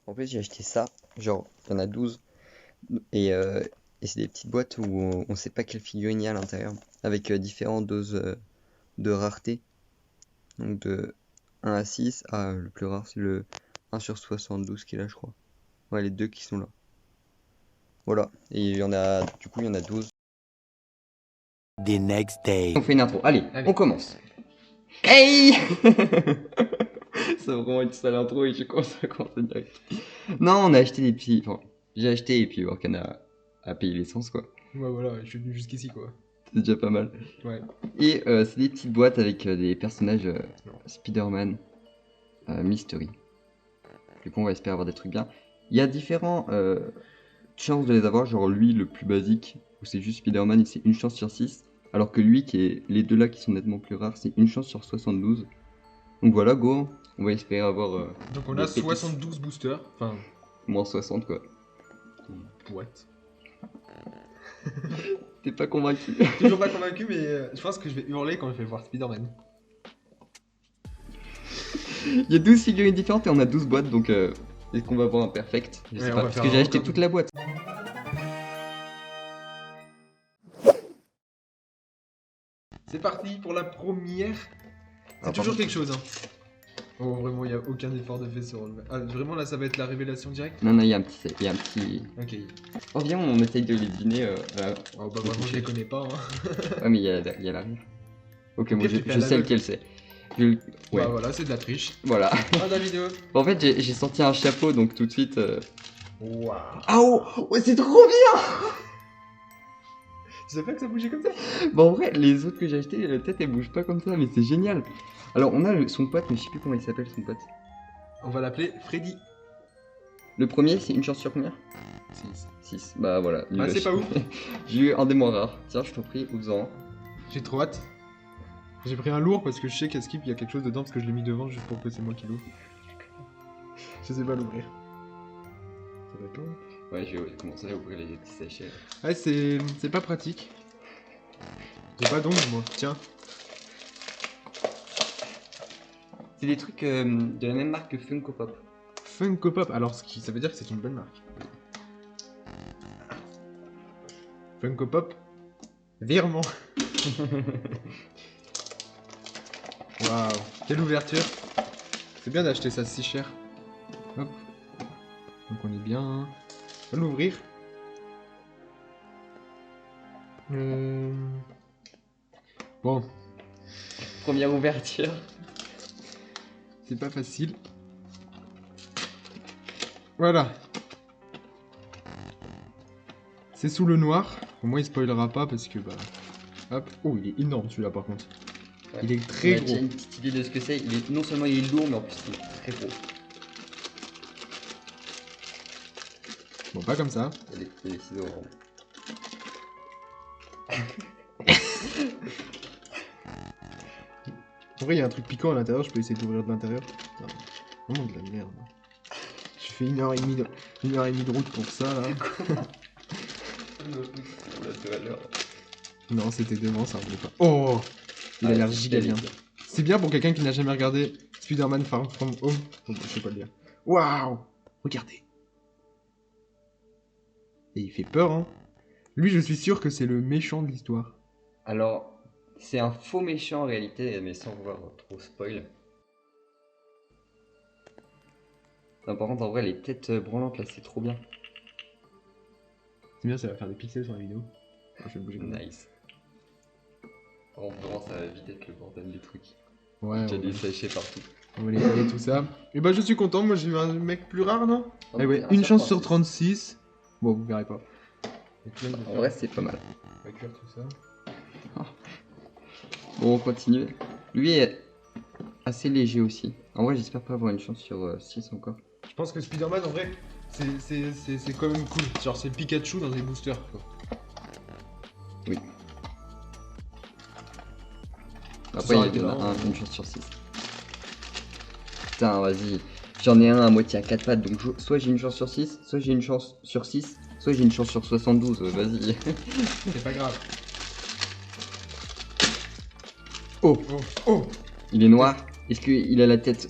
En plus, j'ai acheté ça, genre, il y en a 12, et, euh, et c'est des petites boîtes où on sait pas quelle figurine il y a à l'intérieur, avec différentes doses de rareté. Donc de 1 à 6, le plus rare c'est le 1 sur 72 qui est là, je crois. Ouais, les deux qui sont là. Voilà, et il y en a, du coup, il y en a 12. The next day. On fait une intro, allez. On commence. Hey Ça va vraiment être ça l'intro et je commence à commencer direct. Non, on a acheté des petits. Enfin, j'ai acheté et puis Orkan a payé l'essence quoi. Ouais, voilà, je suis venu jusqu'ici quoi. C'est déjà pas mal. Ouais. Et c'est des petites boîtes avec des personnages Spider-Man, Mystery. Du coup, on va espérer avoir des trucs bien. Il y a différentes chances de les avoir. Genre lui, le plus basique, où c'est juste Spider-Man, c'est une chance sur 6. Alors que lui, qui est les deux là qui sont nettement plus rares, c'est une chance sur 72. Donc voilà, go. On va espérer avoir. Donc on des a pépites. 72 boosters. Enfin, Moins 60 quoi. boîte. T'es pas convaincu? Toujours pas convaincu, mais je pense que je vais hurler quand je vais voir Spider-Man. Il y a 12 figurines différentes et on a 12 boîtes donc est-ce qu'on va avoir un perfect? Je sais Ouais, on pas. va Parce faire que j'ai un acheté record. toute la boîte. C'est parti pour la première. C'est par toujours contre- quelque chose, hein. Oh, vraiment, il n'y a aucun effort de fait sur le. Ah, vraiment, là, ça va être la révélation directe. Non, non, il y a un petit. Il y a un petit. Ok. Oh, viens, on essaye de les deviner. Oh, bah, vraiment, je les connais pas, hein. Ouais, mais il y a l'arrière. Ok, moi pire, tu fais à je sais l'aveugle. lequel c'est. Ouais, Bah, voilà, c'est de la triche. voilà. Ah, la vidéo. En fait, j'ai sorti un chapeau donc tout de suite. Waouh. Ah oh, c'est trop bien! Tu savais pas que ça bougeait comme ça? Bon, en vrai, les autres que j'ai achetés, la tête elle bouge pas comme ça, mais c'est génial. Alors, on a son pote, mais je sais plus comment il s'appelle son pote. On va l'appeler Freddy. Le premier, c'est une chance sur combien? 6. 6. Bah voilà. nul Ah, à c'est pas chier. ouf. J'ai eu un des moins rares. Tiens, je t'en prie, ouvre-en. J'ai trop hâte. J'ai pris un lourd parce que je sais qu'à Skip il y a quelque chose dedans parce que je l'ai mis devant juste pour que c'est moi qui l'ouvre. Je sais pas l'ouvrir. Ça va être long. Ouais, je vais commencer à ouvrir les petits sachets. Ouais, c'est pas pratique. J'ai pas d'ongle moi, tiens. C'est des trucs de la même marque que Funko Pop. Funko Pop, alors ça veut dire que c'est une bonne marque. Funko Pop, virement. Waouh, quelle ouverture. C'est bien d'acheter ça si cher. Hop. Donc on est bien. On va l'ouvrir. Bon, Première ouverture. c'est pas facile. Voilà. C'est sous le noir. Au moins il spoilera pas parce que bah. Hop. Oh, il est énorme celui-là par contre. Ouais. Il est On très a gros. déjà une petite idée de ce que c'est. Non seulement il est lourd, mais en plus il est très gros. Bon, pas comme ça. Il y a des ciseaux orange. En vrai, il y a un truc piquant à l'intérieur. Je peux essayer d'ouvrir de l'intérieur. Putain, vraiment de la merde. J'ai fait 1h30 de route pour ça là. Non, c'était devant, ça voulait pas. Oh, il a Ah, l'air c'est giga bien. terrible. C'est bien pour quelqu'un qui n'a jamais regardé Spider-Man Far From Home. Oh, je sais pas le dire. Waouh, regardez. Et il fait peur, hein. Lui, je suis sûr que c'est le méchant de l'histoire. Alors, c'est un faux méchant en réalité, mais sans vouloir trop spoil. Non, par contre, en vrai, les têtes branlantes là, c'est trop bien. C'est bien, ça va faire des pixels sur la vidéo. Je vais bouger comme ça. Nice. Oh, vraiment, ça va vite être le bordel des trucs. Ouais, J'ai on des va, sachets partout. on va les coller, tout ça. Et bah, je suis content. Moi, j'ai eu un mec plus rare, non? Eh ouais, Un une sur chance sur 36. 36. Bon, vous verrez pas. Et puis là, je vais En faire- vrai, c'est pas mal. on va cuire tout ça. Bon, on continue. Lui est assez léger aussi. En vrai, j'espère pas avoir une chance sur 6 encore. Je pense que Spider-Man, en vrai, c'est quand même cool. Genre, c'est le Pikachu dans des boosters, quoi. Oui. Après, Ça il aurait été y en a marrant. une chance sur 6. Putain, vas-y. J'en ai un à moitié à 4 pattes, donc soit j'ai une chance sur 6, soit j'ai une chance sur 6, soit j'ai une chance sur 72. Vas-y. C'est pas grave. Oh, Oh, oh. il est noir. Est-ce qu'il a la tête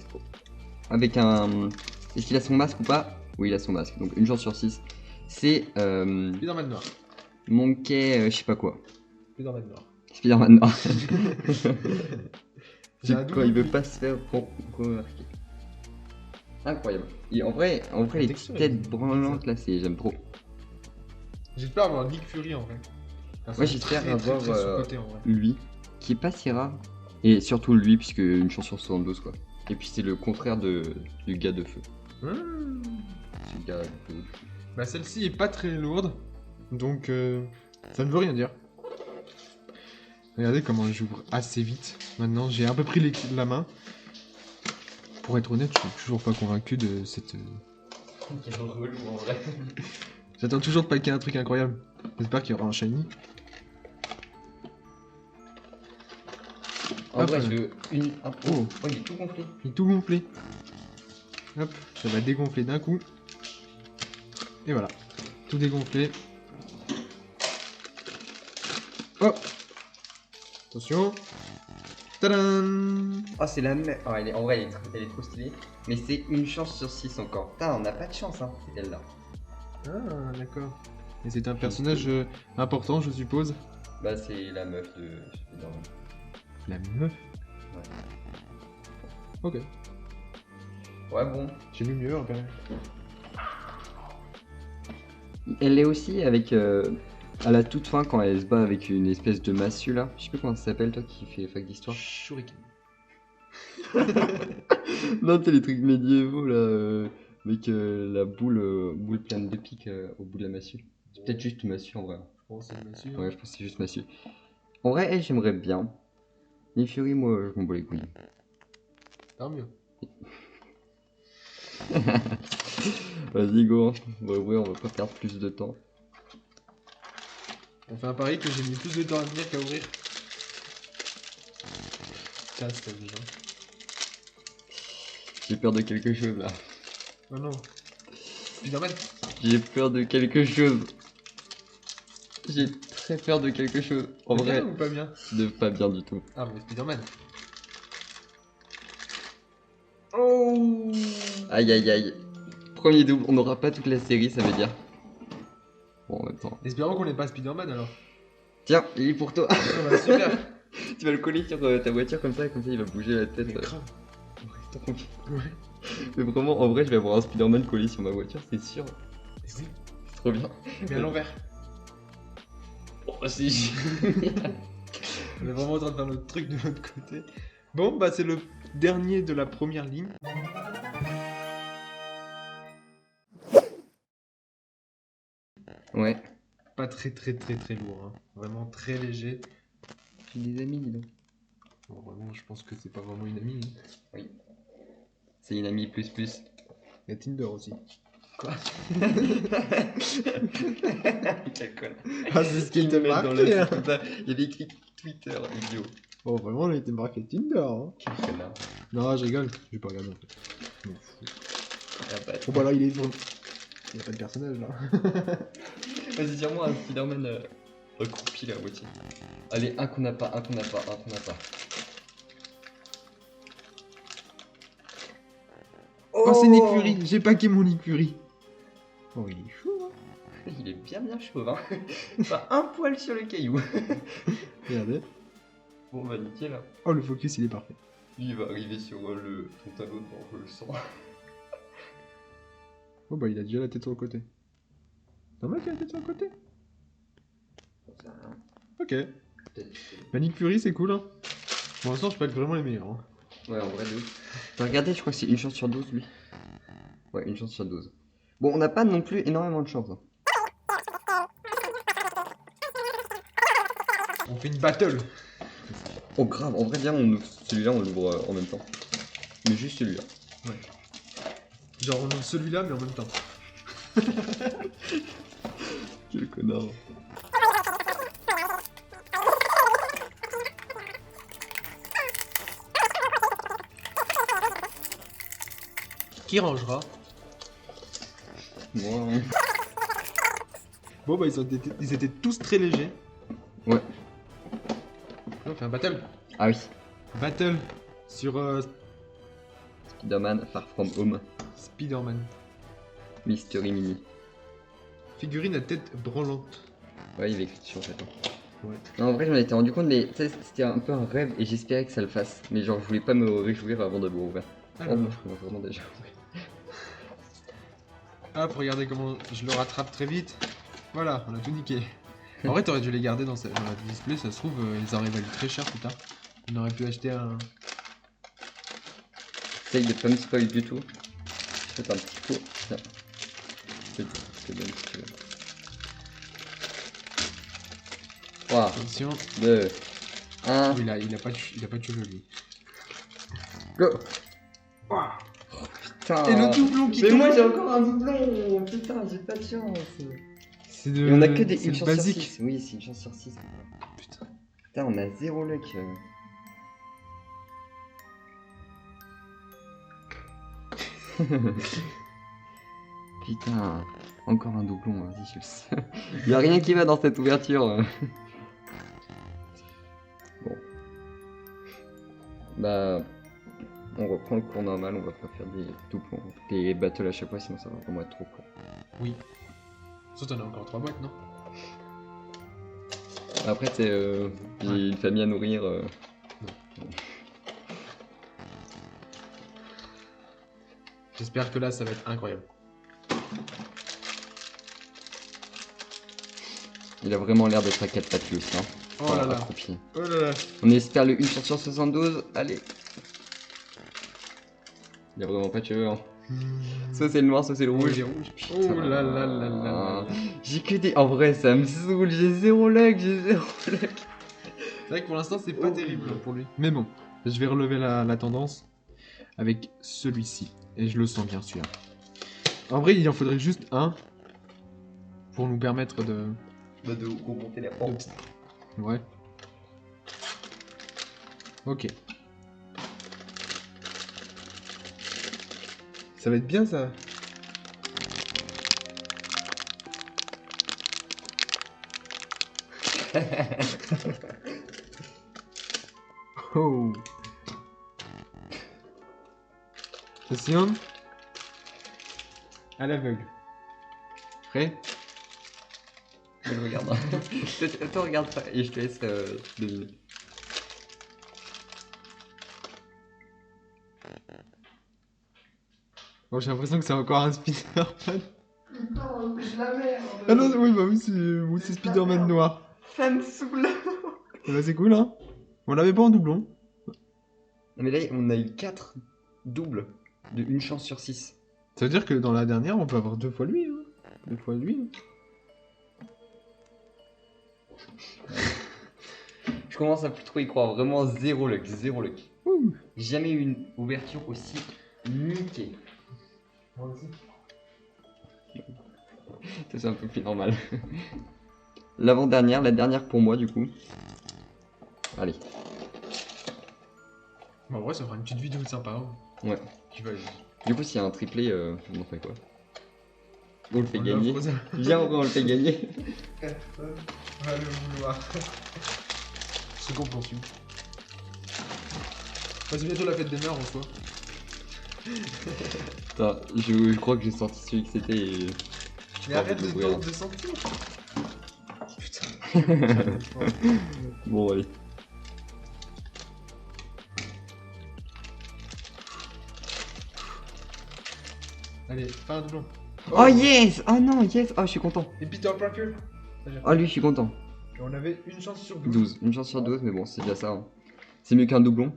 avec un... Est-ce qu'il a son masque ou pas? Oui, il a son masque. Donc une chance sur 6. C'est Spider-Man noir. Monkey, je sais pas quoi. Spider-Man noir. Spider-Man noir. J'ai un C'est quand il double veut pas se faire remarquer. Incroyable. Et en vrai, les texture petites est têtes branlantes là, j'aime trop. J'espère avoir Nick Fury en vrai. Moi, j'espère avoir, sous-coté, en vrai. Lui, qui est pas si rare. Et surtout lui, puisque une chance sur 72 quoi. Et puis c'est le contraire du gars de feu. C'est le gars de feu. Bah celle-ci est pas très lourde, donc ça ne veut rien dire. Regardez comment j'ouvre assez vite. Maintenant, j'ai un peu pris la main. Pour être honnête, je suis toujours pas convaincu de cette... Quel relou en vrai. J'attends toujours de paquer un truc incroyable. J'espère qu'il y aura un shiny. En Hop, vrai, je veux une... Oh. Oh, il est tout gonflé. Il est tout gonflé. Hop, ça va dégonfler d'un coup. Et voilà, tout dégonflé. Oh, attention. Tadam. Oh, c'est la même. Oh, en vrai, elle est trop stylée. Mais c'est une chance sur 6 encore. Putain, on n'a pas de chance, hein, c'est elle-là. Ah, d'accord. Et c'est un personnage important, je suppose. Bah, c'est la meuf de Spider-Man. La meuf. Ouais. Ok, Ouais, bon. j'ai vu mieux quand même. Elle est aussi avec. À la toute fin, quand elle se bat avec une espèce de massue là. Je sais plus comment ça s'appelle, toi qui fais fac d'histoire. Shuriken. Non, t'as les trucs médiévaux là. Avec la boule pleine de pics au bout de la massue. C'est peut-être juste une massue en vrai. Je pense que c'est une massue. Ouais, je pense que c'est juste massue. En vrai, elle, j'aimerais bien. Nick Fury, moi, je m'en bats les couilles. Tant mieux. Vas-y, go. Ouais, on va pas perdre plus de temps. On fait un pari que j'ai mis plus de temps à venir qu'à ouvrir. Casse ta vie, hein. J'ai peur de quelque chose là. Oh non. Spider-Man. J'ai peur de quelque chose. J'ai très peur de quelque chose. En Bien vrai, ou pas bien? de pas bien du tout. Ah, mais Spider-Man. Oh. Aïe aïe aïe. Premier double, on n'aura pas toute la série, ça veut dire. Bon, en même temps. Espérons qu'on n'ait pas Spider-Man alors. Tiens, il est pour toi. Ah bah super. Tu vas le coller sur ta voiture comme ça il va bouger la tête. Mais grave. Reste tranquille. Ouais. Mais vraiment, en vrai, je vais avoir un Spider-Man collé sur ma voiture, c'est sûr. Mais oui. C'est trop bien. Mais à l'envers. Oh, si. On est vraiment en train de faire notre truc de l'autre côté. Bon, bah c'est le dernier de la première ligne. Ouais. Pas très lourd, hein. Vraiment très léger. J'ai des amis, dis donc. Bon, vraiment, je pense que c'est pas vraiment une amie. Hein. Oui. C'est une amie plus plus. Il y a Tinder aussi. Quoi? Quel connard. Ah, c'est ce qui Ils était me mettent dans marqué. le Hein. truc comme ça. Il y avait écrit Twitter, idiot. Oh, vraiment, il a été marqué Tinder. Hein. Quel connard. Non, je rigole. J'ai pas regardé en fait. Je m'en fous. Ah bah, Bon, bah là, il est. Il y a pas de personnage là. vas-y, dis-moi un Spider-Man accroupi là à moitié. Allez, un qu'on n'a pas. Oh, c'est Nick Fury. J'ai paqué mon Nick Fury. Oh, il est chaud, hein. Il est bien chauve, hein. Pas un poil sur le caillou. Regardez. Bon, bah nickel. Hein. Oh, le focus, il est parfait. Lui, il va arriver sur ton tableau devant, je le sens. Oh, bah, il a déjà la tête sur le côté. Normal qu'il a la tête sur le côté. Ok. Bah, Nick Fury, c'est cool, hein. Pour l'instant, je peux être vraiment les meilleurs. Hein. Ouais, en vrai, de ouf. T'as regardé, je crois que c'est une chance sur 12, lui. Ouais, une chance sur 12. Bon, on n'a pas non plus énormément de chance. Hein. On fait une battle. Oh, grave, en vrai, bien, celui-là, on l'ouvre en même temps. Mais juste celui-là. Ouais. Genre, on ouvre celui-là, mais en même temps. Quel connard. Qui rangera? Moi, hein. Bon, bah, ils étaient tous très légers. Ouais. On fait un battle. Ah oui. Battle sur Spider-Man Far From Home. Spider-Man. Mystery Mini. Figurine à tête branlante. Ouais, il avait écrit dessus en fait. Ouais. Non, en vrai, j'en étais rendu compte, mais tu sais, c'était un peu un rêve et j'espérais que ça le fasse. Mais genre, je voulais pas me réjouir avant d'avoir ouvert. Alors. Oh, moi, je commence vraiment déjà. Hop, regardez comment je le rattrape très vite. Voilà, on a tout niqué. En vrai, t'aurais dû les garder dans la display, ça se trouve, ils auraient valu très cher plus tard. On aurait pu acheter un. Essaye de pas me spoil du tout. Je fais un petit coup. Tiens. C'est bien si tu veux. 3, Attention. 2, 1. Oh, il a pas de cheveux lui. Go! Putain! Et le doublon qui Mais tombe. moi j'ai encore un doublon! Putain, j'ai pas de chance! C'est Et on a que des c'est une le chance sur basique. 6. Oui, c'est une chance sur 6. Putain. Putain, on a 0 luck. Putain, encore un doublon, vas-y, je le sais. Y'a rien qui va dans cette ouverture. Bon. Bah, on reprend le cours normal, on va pas faire des doublons, des battles à chaque fois, sinon ça va vraiment être trop court. Oui. Surtout t'en as encore 3 boîtes, non? Après, c'est j'ai une famille à nourrir. J'espère que là ça va être incroyable. Il a vraiment l'air d'être à 4 pattes, lui, hein. Oh là là. Accroupi. Oh là là. On espère le 1 sur 72, allez. Il a vraiment pas de cheveux, hein. Soit c'est le noir, soit c'est le Oui, rouge. il est rouge. Oh là là là là là. J'ai que des... En vrai, ça me saoule, j'ai 0 luck, j'ai 0 luck. C'est vrai que pour l'instant c'est pas terrible pour lui. Mais bon, je vais relever la tendance avec celui-ci. Et je le sens bien celui-là. En vrai, il en faudrait juste un pour nous permettre de... Bah de remonter les pentes. Ouais. Ok. Ça va être bien ça. Oh. Attention. À l'aveugle. Prêt? Je regarde. Toi, regarde ça et je te laisse deviner. Bon, j'ai l'impression que c'est encore un Spider-Man. Putain, je la merde. Ah non, oui, bah oui, c'est Spider-Man noir. Ça me saoule. Bah c'est cool, hein. On l'avait pas en doublon. Non mais là, on a eu 4 doubles de 1 chance sur 6. Ça veut dire que dans la dernière, on peut avoir 2 fois lui, hein. 2 fois lui. Hein. Je commence à plus trop y croire, vraiment 0 luck, 0 luck. Ouh. Jamais eu une ouverture aussi niquée. Moi aussi. C'est un peu plus normal. L'avant-dernière, la dernière pour moi du coup. Allez. Bah, en vrai, ça fera une petite vidéo sympa. Hein. Ouais. Qui va... Du coup, s'il y a un triplé, on en fait quoi? On le fait On gagner. l'offre aux- Viens, on le fait gagner. Personne va le vouloir. Ce qu'on poursuit. Bah, c'est bientôt la fête des mères en soi. Attends, je crois que j'ai sorti celui que c'était et... Mais arrête de sentir. Bon, allez. Allez, fais un doublon. Oh yes! Oh non, yes! Oh, je suis content. Et Peter Parker. Oh, lui, je suis content. Et on avait une chance sur 12. 12. Une chance sur 12, mais bon, c'est déjà ça. Hein. C'est mieux qu'un doublon.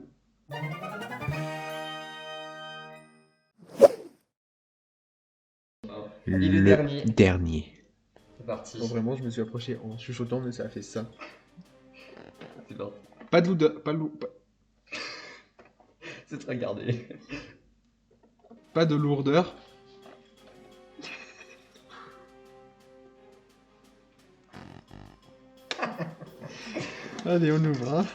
Et le dernier. Dernier. C'est parti. Bon, vraiment, je me suis approché en chuchotant, mais ça a fait ça. C'est parti. Pas de lourdeur. C'est regardé. Pas de lourdeur. Allez, on ouvre. Hein.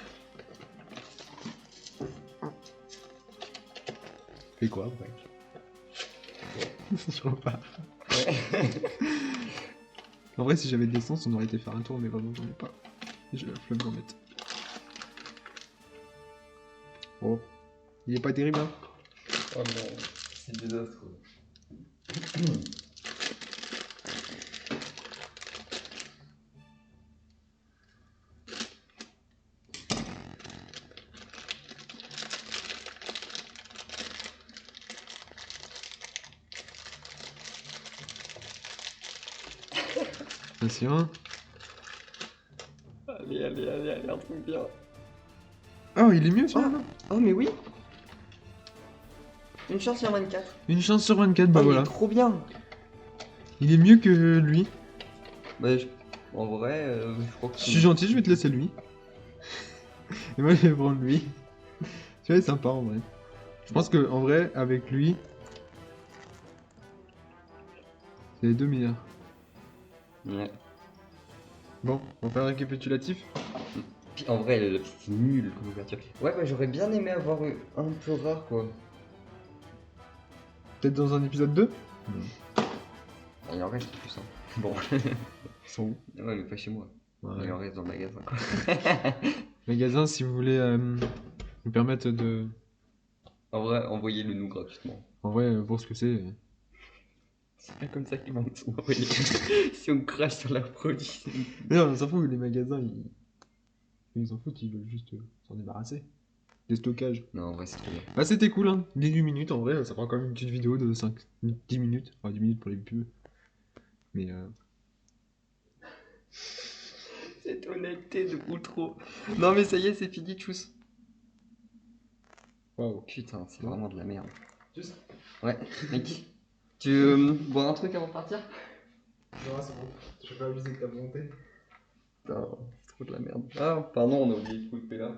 Fais quoi après? Je repars. En vrai, si j'avais de l'essence, on aurait été faire un tour, mais vraiment, j'en ai pas. J'ai la flemme d'en mettre. Oh. Il est pas terrible, hein? Oh non, c'est désastreux. Attention. Allez, un truc bien. Oh, il est mieux celui-là. Oh, mais oui. Une chance sur 24. Une chance sur 24, bah Oh, il voilà. est trop bien. Il est mieux que lui. Bah, en vrai, je crois que Je suis gentil, je vais te laisser lui. Et moi, je vais prendre lui. Tu vois, il est sympa en vrai. Je pense que en vrai, avec lui, c'est les deux meilleurs. Ouais. Bon, on fait un récapitulatif. Puis en vrai, c'est nul comme ouverture. Ouais, bah, j'aurais bien aimé avoir un peu rare, quoi. Peut-être dans un épisode 2. Ah, il en reste plus, hein. Bon. Ils sont où? Ouais, mais pas chez moi. Ouais. Il en reste dans le magasin, quoi. Magasin, si vous voulez nous permettre de. En vrai, envoyez-le nous gratuitement. En vrai, pour ce que c'est. C'est pas comme ça qu'ils vont nous envoyer. Si on crache sur leur produit. Mais non, on s'en fout, les magasins, ils s'en foutent, ils veulent juste s'en débarrasser. Des stockages. Non, en vrai, c'est trop bien. Bah, c'était cool, hein. 18 minutes en vrai, ça prend quand même une petite vidéo de 10 minutes. Enfin, 10 minutes pour les pubs. Mais Cette honnêteté de outro. Non, mais ça y est, c'est fini, tchuss. Waouh. Putain, c'est vraiment de la merde. Juste. Ouais, mec. Tu veux boire un truc avant de partir? Non, c'est bon. Je vais pas abuser de ta volonté. Putain, c'est trop de la merde. Ah, pardon, on a oublié de couper là.